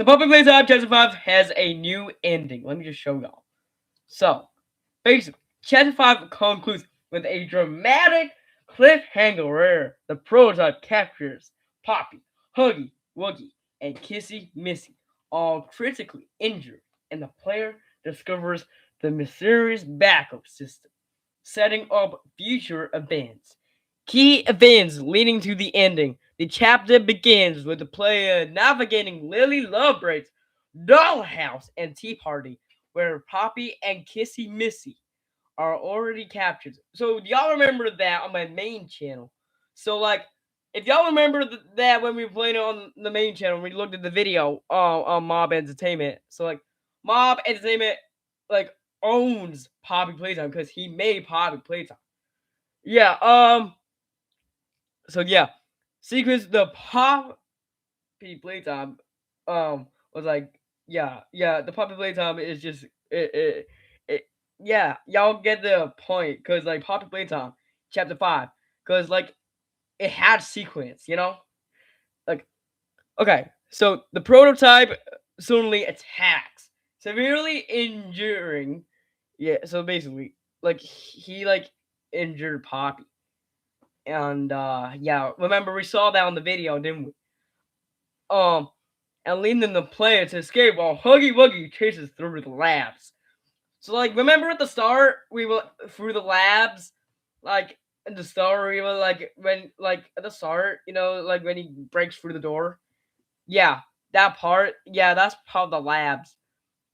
So Puppet Playtime Chapter 5 has a new ending. Let me just show y'all. So, basically, Chapter 5 concludes with a dramatic cliffhanger where the prototype captures Poppy, Huggy, Wuggy, and Kissy Missy, all critically injured, and the player discovers the mysterious backup system, setting up future events. Key events leading to the ending. The chapter begins with the player navigating Lily Lovebraid's dollhouse and tea party, where Poppy and Kissy Missy are already captured. So y'all remember that on my main channel. So like, if y'all remember that when we played it on the main channel, we looked at the video on Mob Entertainment. So like, Mob Entertainment like owns Poppy Playtime because he made Poppy Playtime. Yeah. So yeah, sequence the Poppy Playtime was like the Poppy Playtime is just it yeah, y'all get the point because like Poppy Playtime chapter 5 because like it had sequence, you know, like okay, so the prototype suddenly attacks, severely injuring. Yeah, so basically like he like injured Poppy. And yeah, remember we saw that on the video, didn't we? And leading the player to escape while Huggy Wuggy chases through the labs. So like, remember at the start we were through the labs, like in the story, we were like when like at the start, you know, like when he breaks through the door. Yeah, that part. Yeah, that's part of the labs.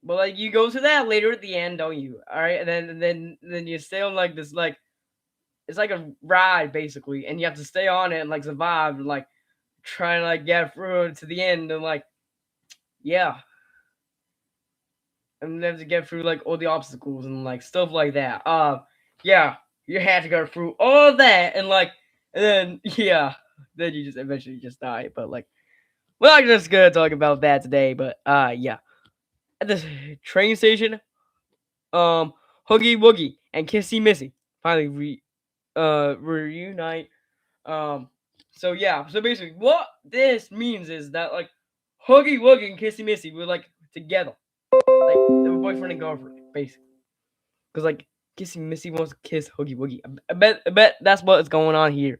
But like you go to that later at the end, don't you? All right, and then you stay on like this like it's like a ride basically, and you have to stay on it and like survive and like trying to like get through to the end and like yeah, and then to get through like all the obstacles and like stuff like that. Yeah, you had to go through all that and like and then yeah, then you just eventually just die. But like we're not just gonna talk about that today. But yeah, at the train station, um, Huggy Wuggy and Kissy Missy finally reunite. Um, so yeah, so basically, what this means is that like Huggy Wuggy and Kissy Missy were like together, like they were boyfriend and girlfriend, basically. Because like Kissy Missy wants to kiss Huggy Wuggy. I bet that's what's going on here.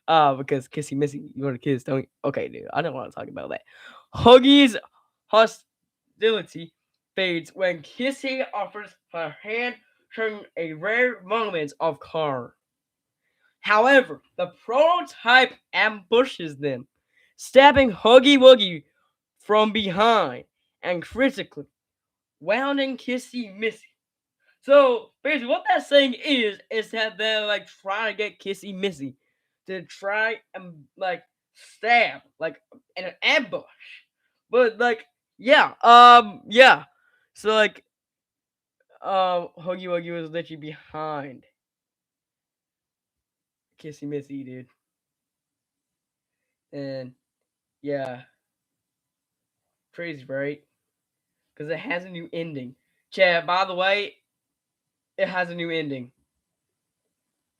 Because Kissy Missy, you want to kiss, don't you? Okay, dude, I don't want to talk about that. Huggy's hostility fades when Kissy offers her hand, showing a rare moment of calm. However, the prototype ambushes them, stabbing Huggy Wuggy from behind and critically wounding Kissy Missy. So basically, what that's saying is that they're like trying to get Kissy Missy to try and like stab like in an ambush, but like yeah. So like Huggy Wuggy was literally behind Kissy Missy, dude, and yeah, crazy, right? Because it has a new ending. Chad, by the way, it has a new ending.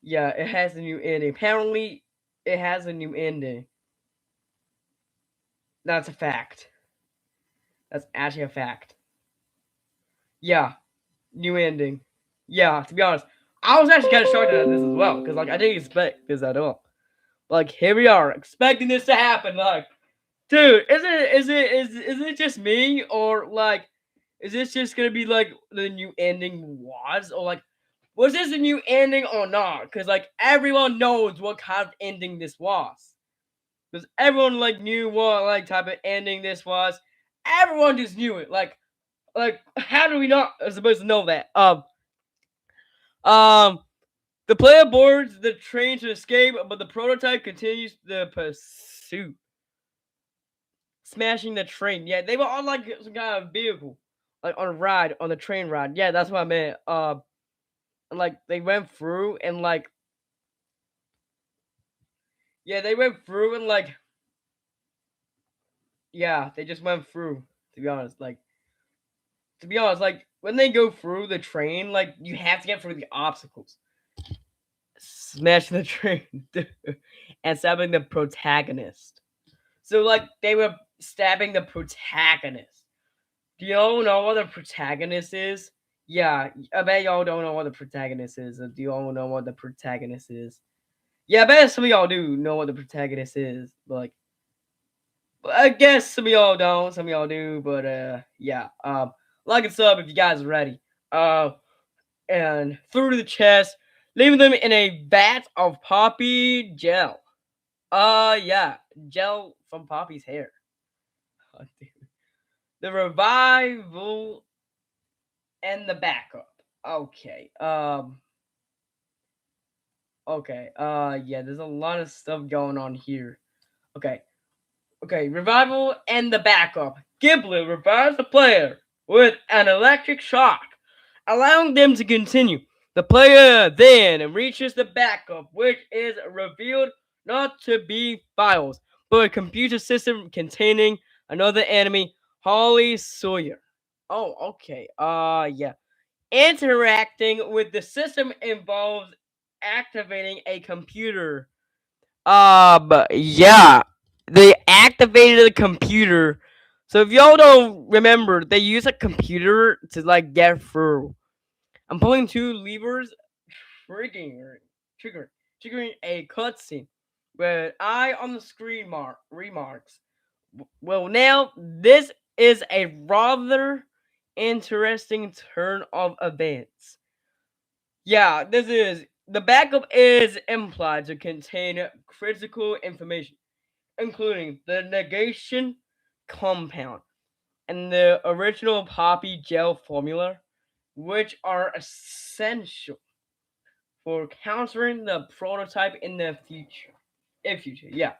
Yeah, it has a new ending. Apparently, it has a new ending. That's a fact. That's actually a fact. Yeah, new ending. Yeah, to be honest, I was actually kind of shocked at this as well because like I didn't expect this at all. Like here we are expecting this to happen. Like, dude, is it just me or like is this just gonna be like the new ending was or like was this a new ending or not? Because like everyone knows what kind of ending this was. Because everyone like knew what like type of ending this was. Everyone just knew it. Like how do we not supposed to know that? Um the player boards the train to escape, but the prototype continues the pursuit, smashing the train. Yeah, they were on like some kind of vehicle, like on a ride, on the train ride. Yeah, that's what I meant. And like they went through and like yeah, they went through and like yeah, they just went through. To be honest, like when they go through the train, like you have to get through the obstacles, smashing the train, and stabbing the protagonist. So like they were stabbing the protagonist. Do y'all know what the protagonist is? Yeah, I bet y'all don't know what the protagonist is. Do y'all know what the protagonist is? Yeah, I bet some of y'all do know what the protagonist is. But like, I guess some of y'all don't, some of y'all do. But yeah. Like and sub if you guys are ready. And through the chest, leaving them in a vat of poppy gel. Yeah, gel from Poppy's hair. Oh, dude. The revival and the backup. Okay. Okay. Yeah, there's a lot of stuff going on here. Okay. Okay, revival and the backup. Ghibli revives the player with an electric shock, allowing them to continue. The player then reaches the backup, which is revealed not to be files, but a computer system containing another enemy, Holly Sawyer. Oh, okay. Yeah. Interacting with the system involves activating a computer. Yeah. They activated the computer. So if y'all don't remember, they use a computer to like get through. I'm pulling two levers, triggering, triggering a cutscene. Where I on the screen remarks. Well, now this is a rather interesting turn of events. Yeah, this is the backup is implied to contain critical information, including the negation compound and the original poppy gel formula, which are essential for countering the prototype in the future. In future, yeah.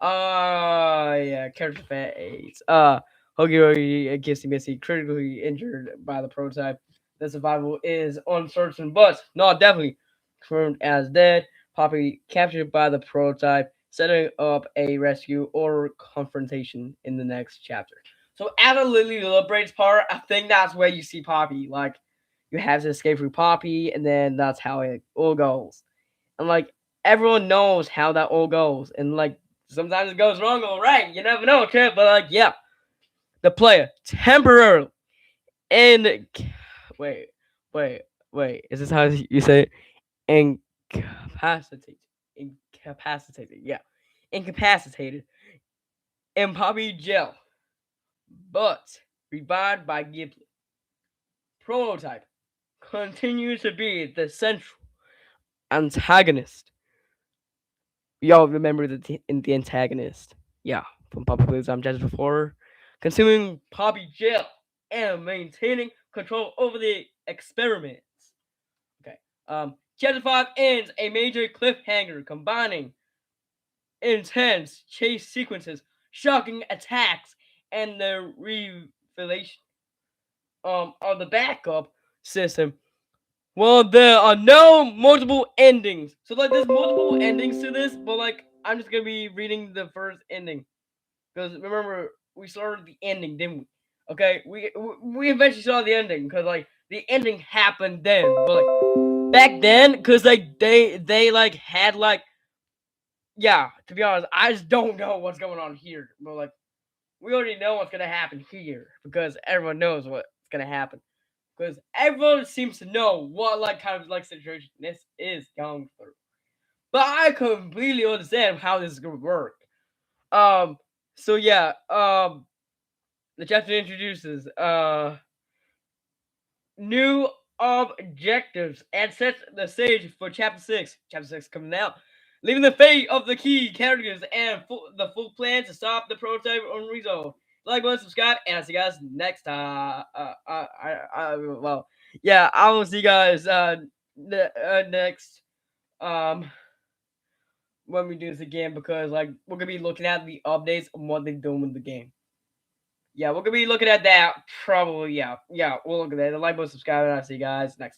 Yeah, character phase. Hogi and Kissy Missy critically injured by the prototype. The survival is uncertain, but not definitely confirmed as dead. Poppy captured by the prototype, setting up a rescue or confrontation in the next chapter. So after Lily liberates part, I think that's where you see Poppy. Like you have to escape through Poppy, and then that's how it all goes. And like everyone knows how that all goes, and like sometimes it goes wrong or right. You never know, kid. But like, yeah, the player temporarily and wait, wait, wait. Is this how you say it? Incapacitated, incapacitated. Yeah, incapacitated in Poppy jail, but revived by Ghibli. Prototype continues to be the central antagonist. Y'all remember the antagonist? Yeah, from Poppy Playtime Judge before, consuming Poppy jail and maintaining control over the experiments. Okay. Chapter 5 ends a major cliffhanger combining intense chase sequences, shocking attacks, and the revelation of the backup system. Well, there are no multiple endings. So like there's multiple endings to this, but like I'm just gonna be reading the first ending. Because remember, we started the ending, didn't we? Okay, we eventually saw the ending because like the ending happened then, but like back then, because like they like had like yeah. To be honest, I just don't know what's going on here, but like we already know what's gonna happen here because everyone knows what's gonna happen because everyone seems to know what like kind of like situation this is going through. But I completely understand how this is gonna work. Um. So yeah. The chapter introduces new objectives and sets the stage for chapter 6. Chapter 6 coming out, leaving the fate of the key characters and the full plan to stop the prototype unresolved. Like, button, subscribe, and I'll see you guys next time. Well, yeah, I will see you guys next um when we do this again because like we're gonna be looking at the updates and what they're doing with the game. Yeah, we're gonna be looking at that probably. Yeah, we'll look at that. The like button, subscribe, and I'll see you guys next time.